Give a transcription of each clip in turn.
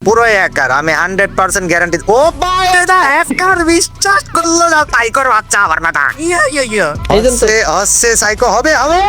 পুরো হ্যাকার, আমি 100% গ্যারান্টি। ও ভাই এটা হ্যাকার, বিশ্বাস করলো না সাইকোর বাচ্চা আমার মাথা। হচ্ছে সাইকো হবে হবে।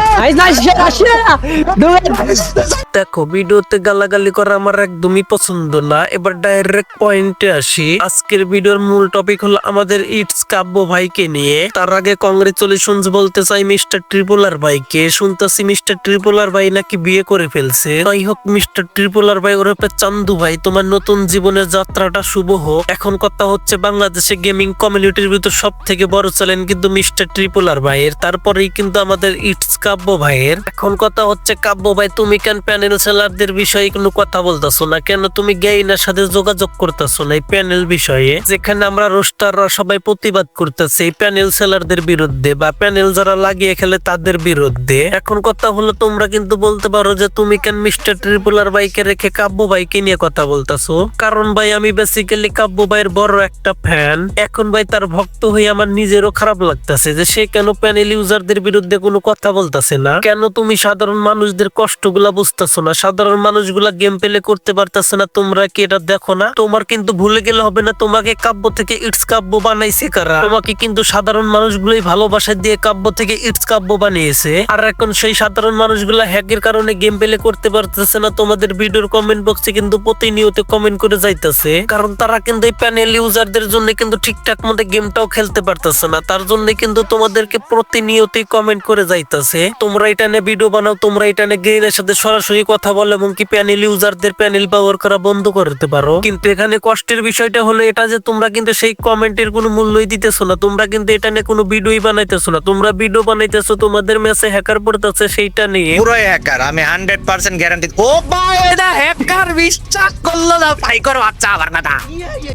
দেখো, ভিডিওতে গালাগালি করা আমার একদমই পছন্দ না। এবার ডাইরেক্ট পয়েন্টে আসি। আজকের ভিডিওর মূল টপিক হলো আমাদের ইটস কাব্য ভাইকে নিয়ে। তার আগে কংগ্রেচুলেশনস বলতে চাই মিস্টার ট্রিপলার ভাইকে। শুনতেছি মিস্টার ট্রিপলার ভাই নাকি বিয়ে করে ফেলছে। যাই হোক, মিস্টার ট্রিপলার ভাই ওরফে চান্দু ভাই, তোমার নতুন জীবনের যাত্রাটা শুভ হোক। এখন কথা হচ্ছে, বাংলাদেশে গেমিং কমিউনিটির ভিতর সব থেকে বড় চ্যালেঞ্জ কিন্তু মিস্টার ট্রিপলার ভাইয়ের, তারপরেই কিন্তু আমাদের ইটস কাব্য ভাইয়ের। এখন কথা হচ্ছে, কাব্য ভাই তুমি কেন প্যানেল সেলারদের বিষয়ে কোনো কথা বলতেছো না? কেন তুমি গেইনার সাথে যোগাযোগ করতেছো না এই প্যানেল বিষয়ে, যেখানে আমরা রোস্টাররা সবাই প্রতিবাদ করতেছে এই প্যানেল সেলারদের বিরুদ্ধে বা প্যানেল যারা লাগিয়ে খেলে তাদের বিরুদ্ধে? এখন কথা হলো, তোমরা কিন্তু বলতে পারো যে তুমি কেন মিস্টার ট্রিপলার ভাইকে রেখে কাব্য ভাইকে নিয়ে কথা বলতেছো। কারণ ভাই আমি বেসিক্যালি কাব্য ভাইয়ের বড় একটা ফ্যান। এখন ভাই তার ভক্ত হয়ে আমার নিজেরও খারাপ লাগতেছে যে সে কেন প্যানেল ইউজারদের বিরুদ্ধে কোনো কথা বলতেছে না। কেন তুমি সাধারণ মানুষদের কষ্টগুলা বুঝতেছো না? সাধারণ মানুষগুলা গেম প্লে করতে পারতেছে না, তোমরা কি এটা দেখো না? তোমার কিন্তু ভুলে গেলে হবে না, তোমাকে কাব্য থেকে ইটস কাব্য বানাইছে কারা? তোমাকে কিন্তু সাধারণ মানুষগুলোই ভালোবাসা দিয়ে কাব্য থেকে ইটস কাব্য বানিয়েছে। আর এখন সেই সাধারণ মানুষগুলা হ্যাকের কারণে গেম প্লে করতে পারতেছে না। তোমাদের ভিডিওর কমেন্ট বক্সে কিন্তু প্রতিনিয়ত কমেন্ট করে যাইতেছে, কারণ তারা কিন্তু এই প্যানেল ইউজারদের জন্য কিন্তু ঠিকঠাক মতো গেমটাও খেলতে পারতেছে না। তার জন্য কিন্তু তোমাদেরকে প্রতিনিয়তই কমেন্ট করে যাইতেছে। তোমরা এটা নিয়ে ভিডিও বানাও, তোমরা এটা নিয়ে গেইনের সাথে সরাসরি কথা বলো এবং কি প্যানেল ইউজারদের প্যানেল ব্যবহার করা বন্ধ করতে পারো। কিন্তু এখানে কষ্টের বিষয়টা হলো এটা যে তোমরা কিন্তু সেই কমেন্টের কোনো মূল্যই দিতেছো না। তোমরা কিন্তু এটা নিয়ে কোনো ভিডিওই বানাইতেছো না। তোমরা ভিডিও বানাইতেছো তোমাদের ম্যাচে হ্যাকার পড়তেছে সেইটা নিয়ে। পুরো হ্যাকার, আমি 100% গ্যারান্টি। ও ভাই এটা হ্যাকার, বিশ্বাস করলো না সাইকোর বাচ্চা আমার মাথা।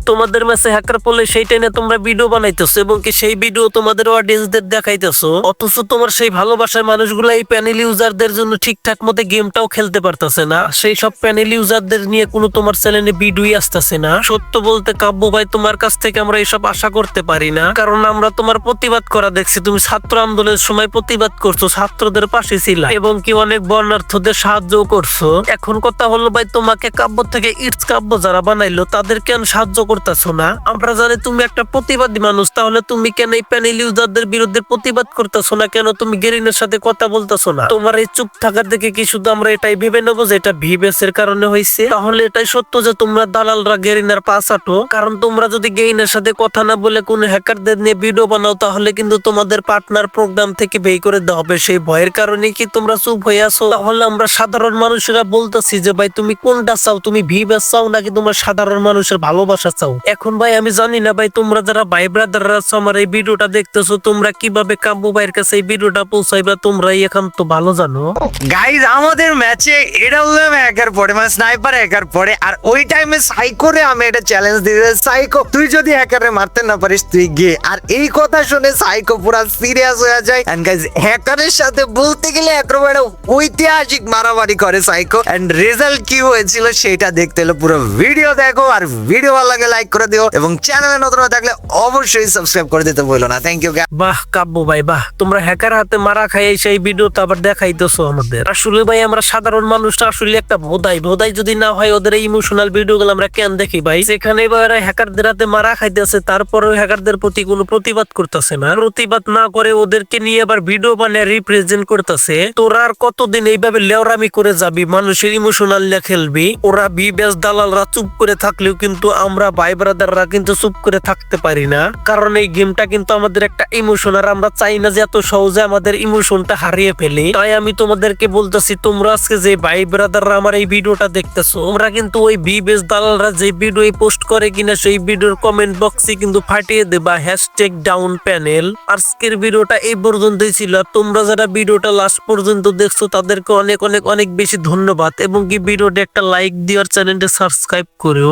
তোমাদের ম্যাচে হ্যাকার পড়লে সেইটা নিয়ে তোমরা ভিডিও বানাইতেছো এবং কি সেই ভিডিও তোমাদের অডিয়েন্সদের দেখাইতেছো, অথচ তোমার সেই ভালোবাসার মানুষগুলো এই প্যানেল ইউজারদের জন্য ঠিকঠাক মতো গেমটাও খেলতে পারতেছে না। সেই সব প্যানেল ইউজারদের নিয়ে কোনো তোমার চ্যানেলে ভিডিওই আসতেছে না। সত্য বলতে কাব্য ভাই, তোমার কাছ থেকে আমরা এইসব আশা করতে পারি না, কারণ আমরা তোমার প্রতিবাদ করা দেখছি। তুমি ছাত্র আন্দোলনের সময় প্রতিবাদ করছো, ছাত্রদের পাশে ছিলা এবং কি অনেক বর্ণার্থদের সাহায্য করছো। এখন কথা হলো ভাই, তোমাকে কাব্য থেকে ইটস কাব্য যারা বানাইলো তাদের কেন সাহায্য করতেছো না? আমরা জানি তুমি একটা প্রতিবাদী মানুষ, তাহলে তুমি কেন এই প্যানেল ইউজারদের বিরুদ্ধে প্রতিবাদ করতেছো না? কেন তুমি গেরিনের সাথে কথা বলতেছো না? তোমার এই চুপ থাকার দেখে কি শুধু আমরা এটাই ভেবে নেবো যে এটা ভিবেসের কারণে হয়েছে? তাহলে এটাই সত্য যে তোমরা দালালরা গেরিনার পাশ আটো। কারণ তোমরা যদি গেইনের সাথে কথা না বলে কোন হ্যাকারদের নিয়ে ভিডিও বানাও, তাহলে কিন্তু তোমাদের পার্টনার প্রোগ্রাম থেকে বের করে দেওয়া হবে। সেই ভয়ের কারণে কি তোমরা চুপ হয়ে আছো? তাহলে আমরা সাধারণ মানুষেরা বলতেছি যে ভাই তুমি কোনটা চাও? তুমি ভিবেস চাও নাকি তোমরা সাধারণ মানুষের ভালোবাসা চাও? এখন ভাই আমি জানি না ভাই, তোমরা যারা ভাই ব্রাদাররা আছো আমার এই ভিডিওটা দেখতেছো, তোমরা কিভাবে কাব্য ভাইয়ের কাছে এই ভিডিওটা পৌঁছাইবা তোমরাই এখন তো ভালো জানো। গাইজ আমাদের ম্যাচে এডব্লিউএম হ্যাকার পড়ে, মানে স্নাইপার হ্যাকার পড়ে, আর ওই টাইমে সাইকোরে আমি এটা চ্যালেঞ্জ দিতে, সাইকো তুই যদি হ্যাকারে মারতে না পারিস তুই গে। আর এই কথা শুনে সাইকো পুরো সিরিয়াস হয়ে যায়। এন্ড গাইজ হ্যাকারের সাথে বলতে গেলে একেবারে ঐতিহাসিক মারামারি করে সাইকো। এন্ড রেজাল্ট কি হয়েছিল সেটা দেখতে হলে পুরো ভিডিও দেখো, আর ভিডিও ভালো লাগে লাইক করে দিও এবং চ্যানেলে নতুন হয়ে থাকলে অবশ্যই সাবস্ক্রাইব করে দিতে বলো না। Thank you. বাহ কাব্য ভাই বাহ, তোমরা হ্যাকার হাতে মারা খাই সেই ভিডিওটা আবার দেখাইতেছো আমাদের। আসলে ভাই আমরা সাধারণ মানুষটা আসলে একটা ভোদাই যদি না হয় ওদের এই ইমোশনাল ভিডিও গুলো আমরা কেন দেখি ভাই? সেখানে এরা হ্যাকারদের হাতে মারা খাইতেছে, তারপরেও হ্যাকারদের প্রতি কোনো প্রতিবাদ করতেছে না। প্রতিবাদ না করে ওদেরকে নিয়ে আবার ভিডিও বানিয়ে রিপ্রেজেন্ট করতেছে। তোরা আর কতদিন এইভাবে লেওরামি করে যাবি, মানুষের ইমোশনাল নিয়ে খেলবি? ওরা বিবেস দালালরা চুপ করে থাকলেও কিন্তু আমরা ভাই ব্রাদাররা কিন্তু চুপ করে থাকতে পারি না, কারণ এই গেমটা কিন্তু আমাদের একটা ইমোশন, আর আমরা চাই না যে এত সহজে আমাদের ইমোশনটা হারিয়ে ফেলি। তাই আমি তোমাদেরকে বলতেছি, তোমরা আজকে যে ভাই ব্রাদাররা আমার এই ভিডিওটা দেখতেছো, তোমরা কিন্তু ওই বিবেস দালালরা যে ভিডিও পোস্ট করে কিনা সেই ভিডিওর কমেন্ট বক্সে কিন্তু ফাটিয়ে দেবা #ডাউন প্যানেল। আজকের ভিডিওটা এই পর্যন্তই ছিল। তোমরা যারা ভিডিওটা লাস্ট পর্যন্ত দেখছো তাদেরকে অনেক অনেক অনেক বেশি ধন্যবাদ এবং কি ভিডিওটা একটা লাইক দিও আর চ্যানেলটা সাবস্ক্রাইব করো।